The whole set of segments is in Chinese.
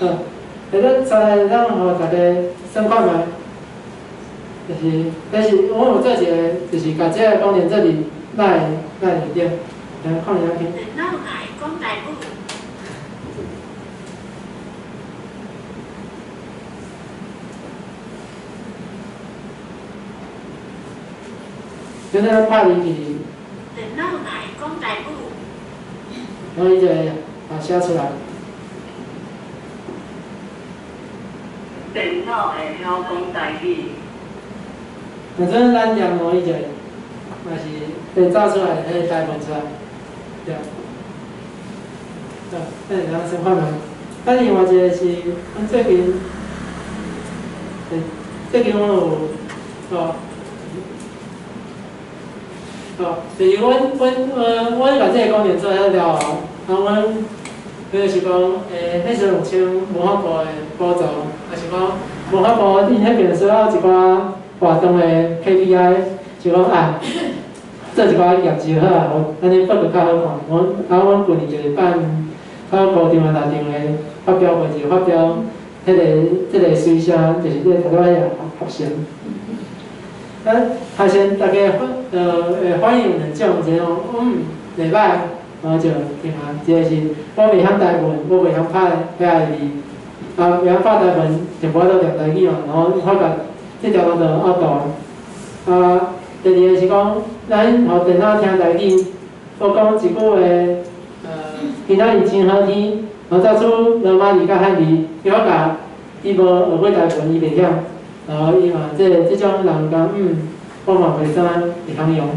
下个出来咱互大家先看卖，但是我有做一个，就是把这个功能做伫内里顶，来看一下去。电脑内讲台语。就是咱拍入去。电脑内讲台语。然后伊就会写出来。电脑会晓讲台语。反正咱念落伊就，嘛是会造出来迄个台本出来，对。咱先看卖。另外一个是，阮最近，最近我有，就是阮把这个功能做了了后，然后阮就是讲，迄时有请文化部的补助，还是讲文化部因迄边所有一寡活动的 KPI， 就讲做一寡业绩好啊，安尼发就较好看。然后阮旧年就是办较高场啊、大场的发表会，就发表迄个水声，就是这台湾的合成。学生大家会欢迎两种，一种袂歹，然后就听下；一个是我袂晓台文，我袂晓拍字，袂晓拍台文，就无法度念台语嘛。然后发觉这条路就拗大。第二个是讲，咱互电脑听台语，我讲一句话，今仔日真好天，我走出罗马字甲汉字，伊我甲伊无学过台文，伊袂晓。然后伊嘛，这种人讲，我嘛袂知会通用，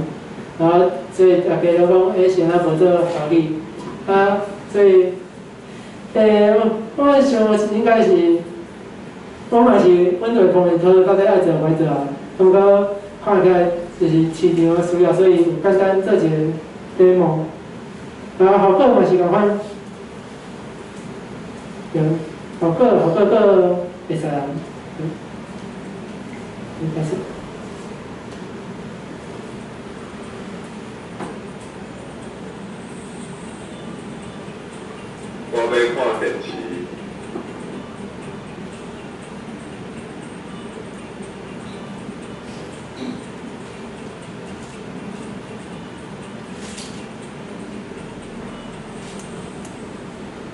然后所以大家都讲，是安那无做效率，所以，我想应该是，我嘛是阮对方面讨到底爱做歹做啊，不过看起来就是市场的需要，所以有简单做一个 demo， 然后效果嘛是共款，对，效果个会使啊。开始。我要看电视。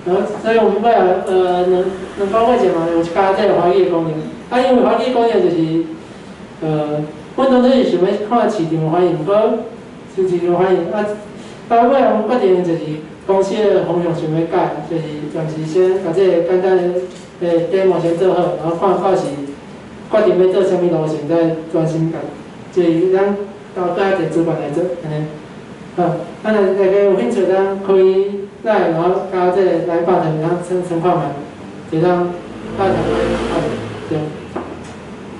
然后，所以我们未来两个月前嘛，有加这个华语的功能。因为华语的功能就是。阮当初是想要看市场反应，不过市场反应到尾我决定就是公司的方向想要改，就是暂时先把这个简单的demo 先做好，然后看到时决定要做啥物路线，再专心干，就是咱到带一个主管来做，安尼。若大家有兴趣，咱可以来，然后加这个来吧台，然后先看卖，就当吧台对，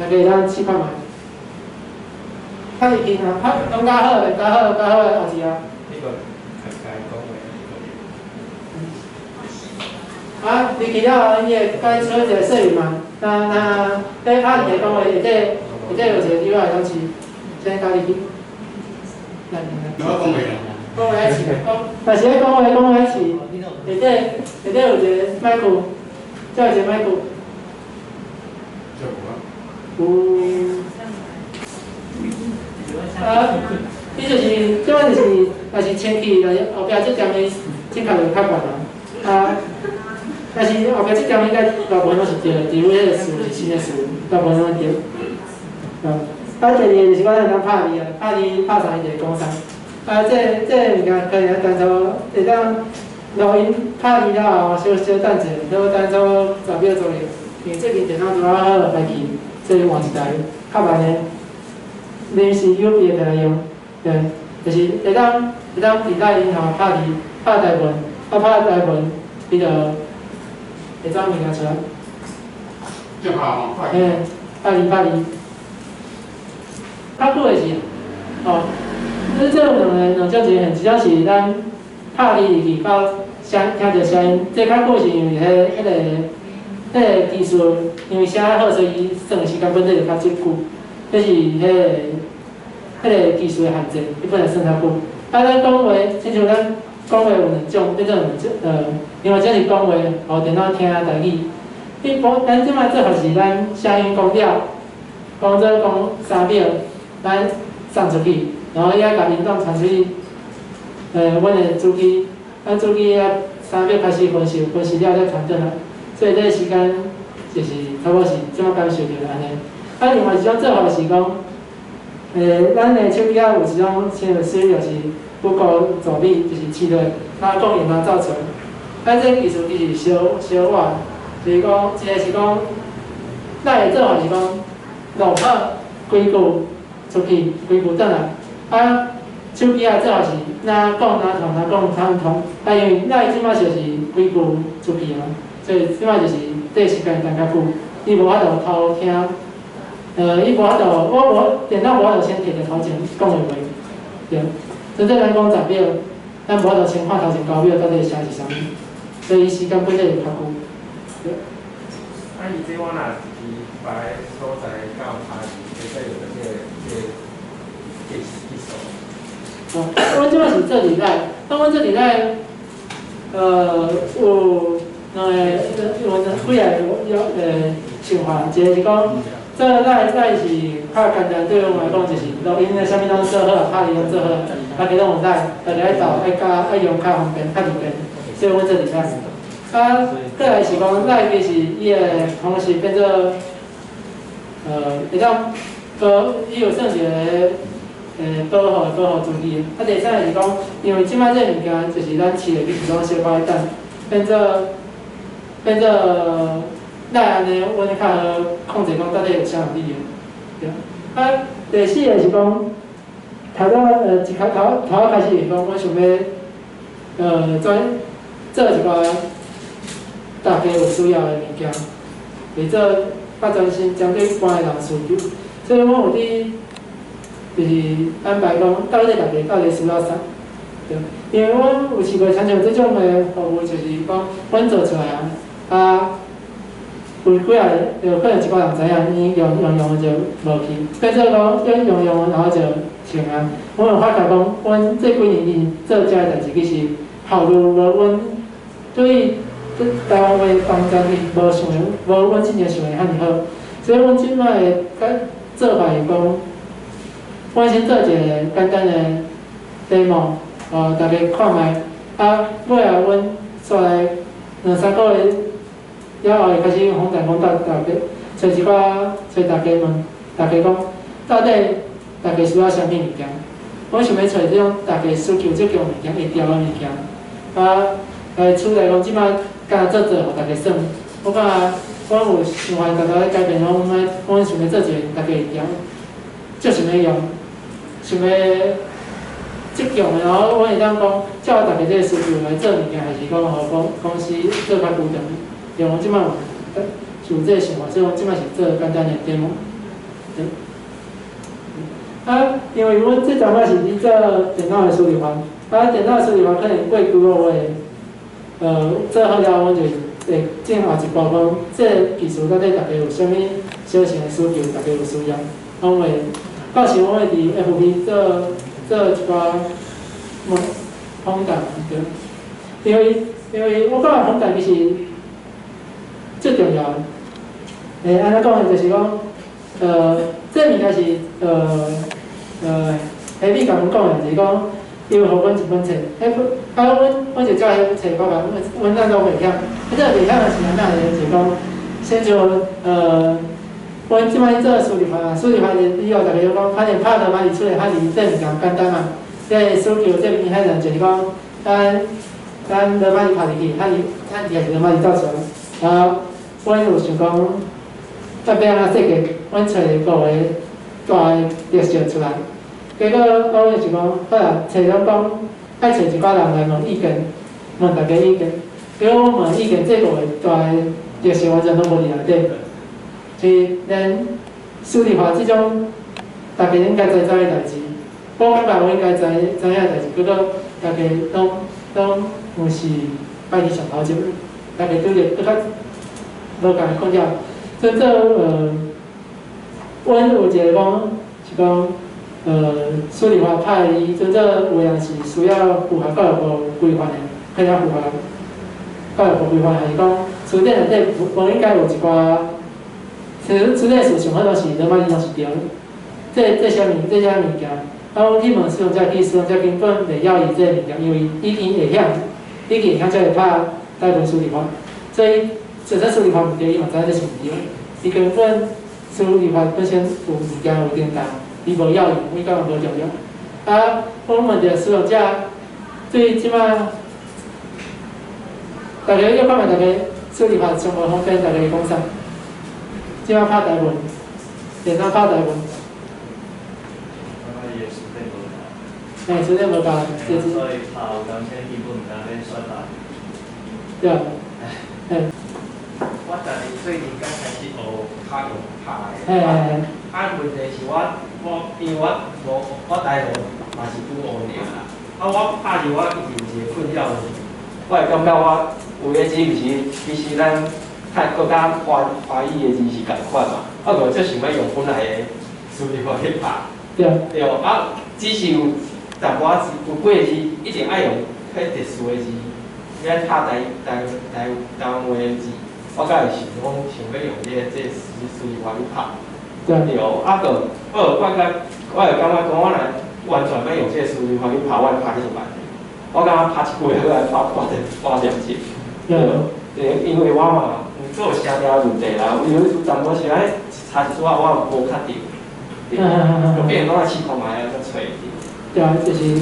大家当试看卖。拍入去啊，讲较好的，较好的后置啊。入去了后，伊会甲你找一个说明嘛。那在拍入去讲话，下底有一个钮仔会当试，先加入去。我讲袂啦。讲话爱试，但是咧讲话爱试，下底有一个麦克，再有一个麦克。有。伊就是，即摆就是，若是前期，后壁即点的进价就较悬啦。但是后壁即点应该大部分拢是对的，除非迄个事是新的事，大部分拢对。第二个就是我当拍字啊，拍啥伊就讲啥。这物件可以当作会当录音拍字了后，小等者，然后当作10秒左右。因为最近电脑拄好来去，所以换一台较慢的。临时 USB 的来用，对，就是会当伫台银行拍台文，拍台文，伊就会找物件出来。就好快。拍字。较久的是，这有两种情形，一种是咱拍字入去到听着声音，这较久是因为迄个技术，因为写好，所以算时间本身就较久。这是迄个技术的限制，伊本来算较久。咱讲话，亲像咱讲话有两种，这种另外一种是讲话，互电脑听台语，咱即摆做法是咱声音讲了，讲做讲3秒，咱送出去，然后伊爱甲音档传出去，阮的主机，咱主机啊3秒开始分析，分析了再传转来，所以这个时间就是差不多是即摆感受着安尼。啊，另外一种做法是讲，咱的手机啊有一种新的使就是Google 助理，就是试着哪讲音哪走出来。啊，这个技术其实小晚，就是讲，一个是讲，咱的做法是讲，录好几句出去，几句转来。啊，手机啊做法是哪讲哪通，哪讲哪通。啊，因为咱即摆就是几句出去嘛，所以即摆就是这时间等较久，伊无法度偷听。伊无法度，我电脑无法度先摕着头前讲的话，对。真正咱讲10秒，咱无法度先看头前9秒到底写是啥物，所以时间本身会较久。对。啊，伊这我若是别个所在到查会使用这技术。阮即摆是做礼拜，阮做礼拜，有几个想法，一个是讲。这咱是较简单，对阮来讲就是录音的啥物拢做好，拍哩拢做好，大家拢有带，大家爱导爱用较方便，较利便，所以阮做伫遐。啊，再来是讲，咱其实伊的同时变做，会当伊有算一个保护主义。啊，第三个是讲，因为即摆这物件就是咱饲的，其实拢小可等，变做。咱安尼，阮较好控制讲到底有啥利用，对。啊，第四个是讲，头开始是讲，我想要做一个大家有需要的物件，会做较专心针对关的人需求，所以我有伫就是安排讲，大家需要啥，对。因为阮有试过参像这种的服务，就是讲，阮做出来啊。有几啊个，有可能一寡人知影，伊用就无去，变做讲用，然后就停啊。我有发觉讲，阮这几年做遮个代志，其实效率无阮对于台湾话方针无阮之前想的遐尼好。所以阮即摆的做法是讲，阮先做一个简单的 demo， 大家看卖，啊，尾啊阮煞来2-3个月。了后会开始访谈讲大家，找大家问，大家讲到底大家需要啥物物件？我想要找这种大家需求这种物件会调的物件，啊，厝内讲即摆敢做，互大家耍。我感觉我有想法，大家改变，我想要做一个大家会调，就想要用，想要积极的，然后我会当讲照大家这个需求来做物件，还是讲互公司做较固定。对，我即摆有这个想法，所以我即摆是做简单的 demo。啊，因为阮这阵仔是伫做电脑的处理法，啊，电脑的处理法可能过几个月，做好了，阮就会进后一步讲，这个技术到底大家有啥物小型的需求，大家有需要，我会到时我会伫 FB 做一寡访谈，对，因为我感觉访谈其实。最重要的，安怎讲呢？就是讲，这物件是下面甲阮讲的，就是讲，伊有互阮一本册，阮就照迄本册讲甲阮咱都袂晓，这个袂晓的是安怎的？就是讲，先像阮即摆做数理化以后，大家讲，反正拍落马里出来，哈哩这物件简单嘛。这需求这边迄人就是讲，咱落马里拍入去，哈哩也是落马里走出来，啊。阮有想讲，要安怎设计？阮找5个大个特色出来。结果我就讲，好啦，找拢讲，爱找一寡人来问意见，问大家意见。结果我问意见，这5个大个特色完全拢无伫内底。所以咱数理化这种大家应该知的代志，我感觉我应该知影代志，结果大家拢有是摆伫上头前，大家拄着较。无共伊讲了，真正阮有一个讲是讲数理化派伊真正有样是需要符合教育部规范的，可以符合教育部规范，还是讲书店内底无应该有一寡，其实书店事上好多是罗马字拢是对的，这啥物件？啊，我去问使用者，使用者根本袂晓伊这物件，因为已经会晓才会拍台本处理法，所以就算处理法毋对，伊嘛知影这是毋对。伊根本处理法本身有物件有颠倒，伊无要用，伊根本无重要。啊，我问着使用者，对即马，大家要看卖大家处理法上无方便，大家讲啥？即马拍台本，电脑拍台本。书店无教，所以拍有当先基本单咧选择。对啊，我最近刚开始学拍用拍的。问题是因为我台语嘛是拄学尔啦，我拍是我一直有一个困扰，我会感觉我有个字其实咱搁甲华语的字是共款嘛，我就最想要用本来的输入法去拍。对啊，只是有淡薄仔字，有几个字一定爱用迄特殊的字，要拍台湾话的字，我才会想要用这输入法去拍。对，啊个我感觉讲我若完全要用这输入法去拍，我会拍迄种版的。我感觉拍一句好来拍2集。因为我嘛做声调问题啦，有淡薄时仔查一撮我无确定。就变成讲试看卖啊，再找。对啊，就是，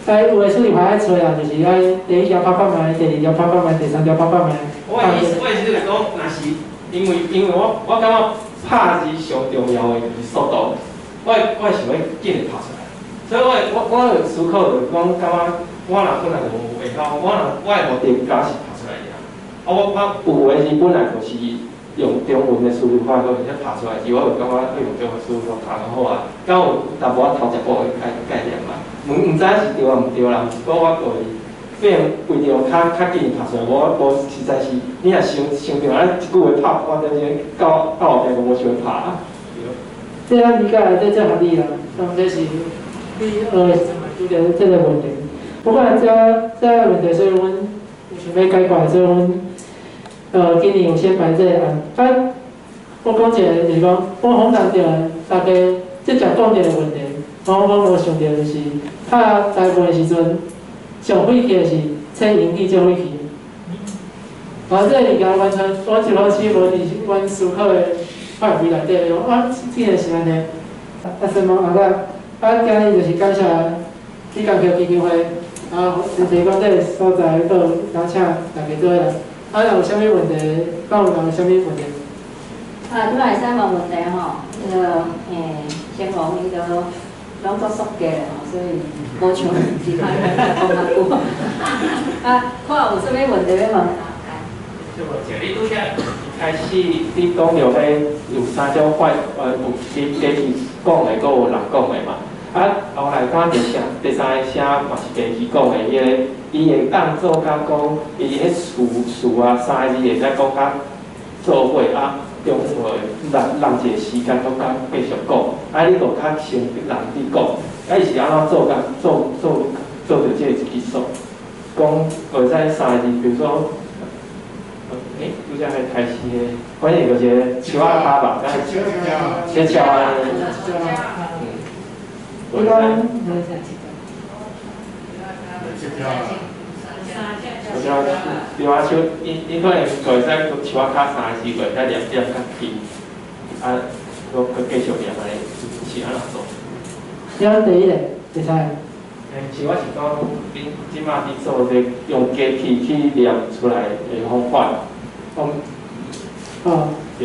有诶处理法爱找啊，就是爱第1条拍卖，第2条拍卖，第3条拍卖。我的意思就是讲，若是因为我感觉拍字上重要的就是速度，我想要紧的拍出来，所以我思考就讲，感觉我若本来就无会晓，我会无定假是拍出来尔。我有诶是本来就是用中文的输入法，而且拍出来字，我就感觉用中文输入法拍较好啊。敢有淡薄仔头一步的概念嘛？毋知是对啊毋对啦，不过我对变规定较紧拍出来，无实在是你若想着咱一句话拍，我等于到后壁无想拍啊。这咱理解这合理啦，当这是你遇到这个问题。不过这个问题，所以阮想要解决，所以阮今年有先摆这个案。我讲一个就是讲，我访谈着大家即讲讲着的问题，我无想到就是拍台本的时阵，上费气的是请营地最费气。这个物件完全我一开始无伫阮思考的范围内底，竟然是安尼。先问今日就是感谢理工科基金会，支持讲这个所在，搁邀请大家做来。若有啥物问题，敢有啥物问题？即摆会使问问题吼，先王伊就拢做速记的吼，所以无像其他人讲较久。看有啥物问题要问？你拄则一开始你讲着迄有3种法，有你家己讲的，阁有人讲的嘛。后来讲第3个声嘛是家己讲的，伊会当做甲讲，伊迄词啊3个字会使讲甲做伙中途让一个时间，拢甲继续讲。你就较先人去讲，伊是安怎做着这个技术？讲会使3个字，比如说。拄则开始的，反正就是树仔拍吧，先敲啊。我讲，比方说，你可能就会使树仔卡3个字，会使念较紧，佮继续念安尼，是安怎做？这第一个，会使。是我是讲，恁即马伫做这用机器去念出来的方法。对。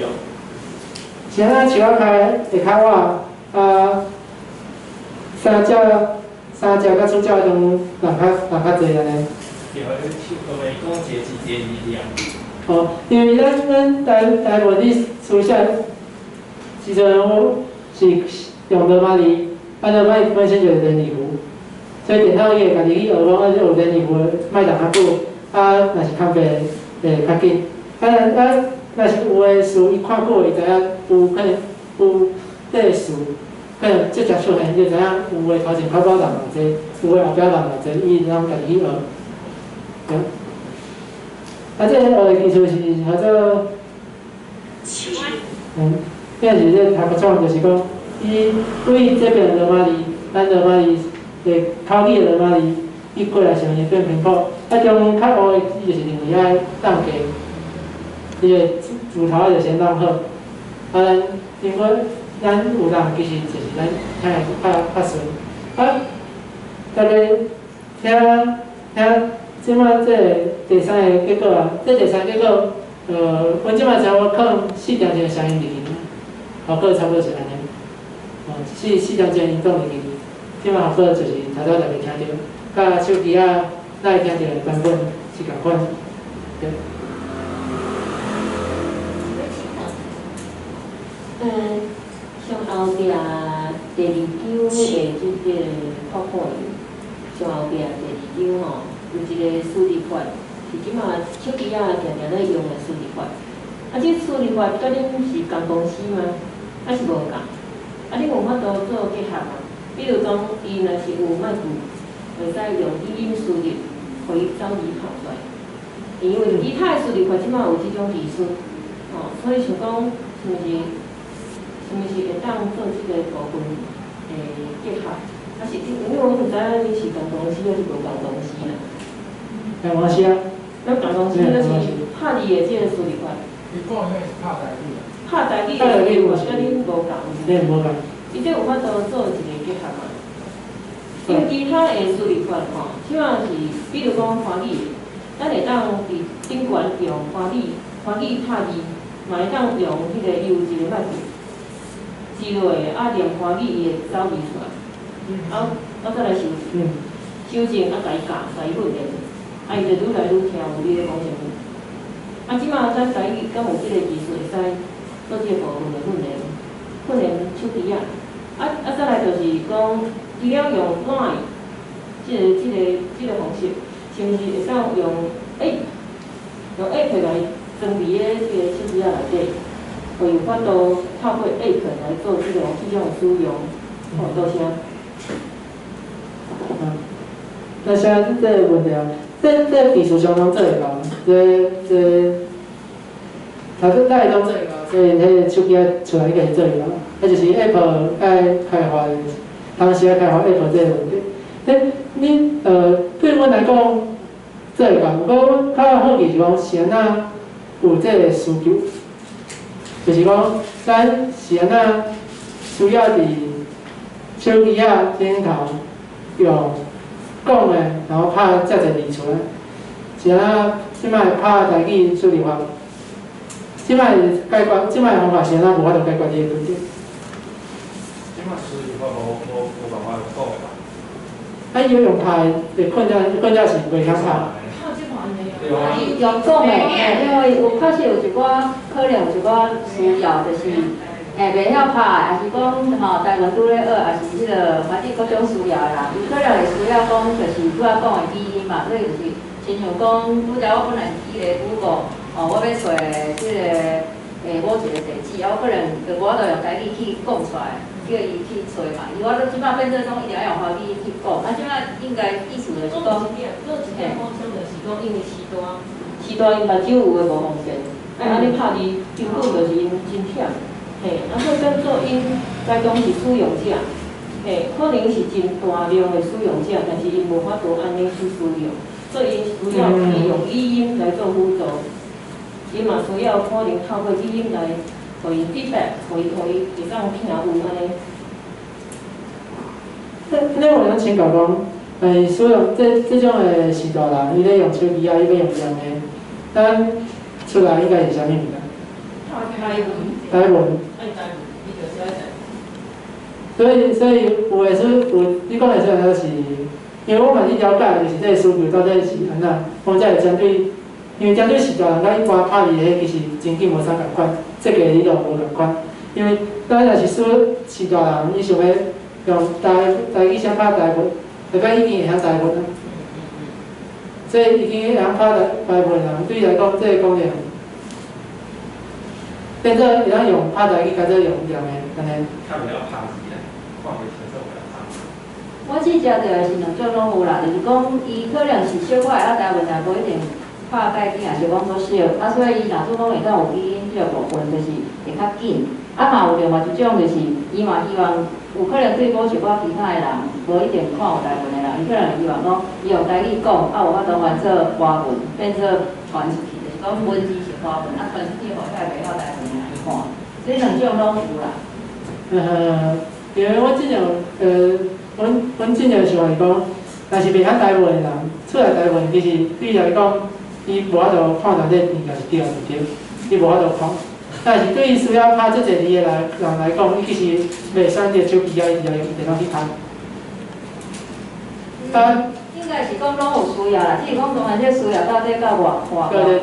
现在树仔开会较晚，三只甲主角中人较侪安尼。对，就会讲一个字力量。因为咱台文字书写时阵是用罗马字，罗马字本身就是连字符，所以电脑伊会家己去学讲，学连字符，莫读较久，若是较白会较紧。若是有诶词，伊看久，伊知影有可能有这个词，可能直接出现，伊就知影有诶头前口包人偌济，有诶后壁人偌济，伊让家己去学。这个学的技术是叫做变是这头壳创就是讲，伊对这边的罗马里，咱罗马里的口语的罗马里，伊过来时候伊变平埔，中间较乌的伊就是认为爱当家，伊个自头就先当好，因为咱有人其实就是咱较顺，大家听即摆这第三个结果啊，这第三个结果，阮即摆差不多可能4条钟声音入去，效果差不多是安尼。4条钟音动入去，即摆效果就是头拄就袂听到，甲手机啊咱会听到的版本是共款，对。像后壁第2周迄个即个泡泡上后壁第2周吼，有一个输入法，是即马手机啊定定咧用的输入法。这输入法甲恁是同公司吗？还是无共？恁有法度做结合吗？比如讲，伊若是有麦克，会使用语音输入，互伊走字跑出来。因为其他的输入法即马有即种技术，所以想讲，是毋是会当做即个部分结合？还是因为我毋知影你是同公司还是无同公司啦。同公司啊。咱同公司就是拍字的即个输入法。伊讲迄是拍台语。拍台语的输入法甲恁无共。恁无共。伊这有法度做一个结合嘛？因为其他的输入法吼，即马是比如讲华语，咱会当伫顶悬用华语拍字，嘛会当用迄个优质的麦克。之类的，连华语伊会走字出来，再来修正，甲伊教，甲伊训练，伊就愈来愈听有你咧讲啥物。即马咱台语敢有即个技术会使做即个部分的训练手机啊。再来就是讲，除了用 Line 即个方式，是毋是会当用 App 来装伫咧即个手机仔内底？有法度透过 App 来做这种使用，多谢。那现在这个问题啊，这技术相当做会到，头先咱会当做会到，所以迄个手机仔出来应该是做会到，那就是 App 爱开发的，当时爱开发 App 这个问题。你对阮来讲做会到，不过阮较好奇是讲是安怎有这个需求。就是讲，咱是安怎需要伫手机仔顶头用讲的，然后拍遮侪字出来，是安怎？即摆拍台语输入法，即摆解决，即摆方法是安怎无法度解决这个问题？即摆输入法无办法讲法。有用拍的困扰是袂晓拍。用讲的，因为有确实有一寡可能有一寡需要，就是袂晓拍，还是讲台湾拄咧学，还是迄个反正各种需要啦。伊可能会需要讲，就是拄仔讲的语音嘛，所以就是亲像讲，拄则我本来迄个Google，我要找即个某一个地址，我可能我就用台语去讲出来，叫伊去找嘛。伊我即摆变做讲一定要用华语去讲，即摆应该意思就是讲，做一点方向就是讲，因为时段因目睭有诶无方便，安尼拍字根本就是因真忝，所以变做因该讲是使用者，可能是真大量诶使用者，但是因无法度安尼去使用，所以因需要用语音来做辅助，伊嘛需要可能透过语音来互伊 feedback， 互伊会当听有安尼。那我想请教讲，使用这种的时代啦，伊咧用手机啊，伊咧用电的，咱出来应该是啥物物件？台文。所以有会有，你讲的说就是，因为我嘛去了解，就是这个需求到底是安怎，我才会针对，因为针对时代人，甲一般拍字迄其实真紧无啥共款，设计理论无共款，因为咱若是说时代人，伊想要用台语先拍台文，大概已经会晓台文啦。所以已经会晓拍台文人，对伊来讲，这个功能，变做会晓用拍台语，甲做用念的安尼。较袂晓拍字咧，看袂清楚袂晓拍。我去食着是两种拢有啦，就是讲伊可能是小可会晓台文，但无一定拍代志，也是讲做少，啊，所以伊若做讲会当有基因即个部分，就是会较紧。啊嘛有另外一种就是，伊嘛希望有可能对某一寡其他的人，无一定看有台文的人，伊可能希望讲伊用台语讲，啊有法度换做华文，变做传出去，就是讲文字是华文，啊传出去互遐袂晓台文的人看，所以两种拢有啦。因为我尽量阮尽量想是讲，若是袂晓台文的人，出来台文其实对伊来讲，伊无法度判断这应该是对还是对，伊无法度看。但是对于需要拍这个字的人来讲，伊其实袂选择手机啊，伊就用电脑去拍。应该是讲拢有需要啦，只是讲当然这需要到底到偌人，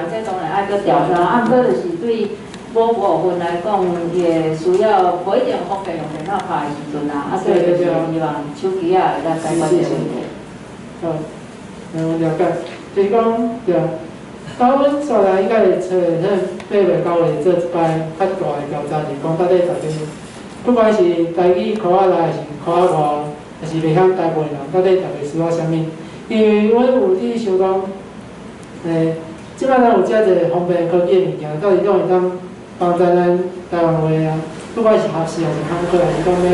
这当然爱搁调查。啊，不过就是对某部分来讲，也需要不一定方便用电脑拍的时阵啊，所以就是希望手机啊会当解决这个问题。了解，就是讲对。到阮所来应该会找迄8月9月做一摆较大的调查，就是讲到底大家，不管是台语科仔内，还是科仔外，还是袂晓台湾人，到底大家需要啥物？因为阮有伫想讲，即摆咱有遮侪方便科技的物件，到底怎会当帮助咱台湾话啊？不管是学习还是工作，还是讲要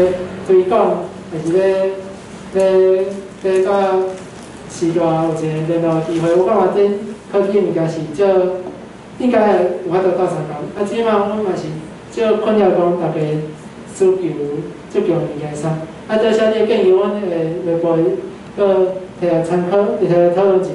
推广，还是要甲市内有一个联络机会，我感觉这。科技物件是少，应该有法度斗相共。啊，即摆阮嘛是少困扰讲大家需求即强物件啥。啊，多少你建议阮迄个微博，搁摕来参考，摕来讨论一下。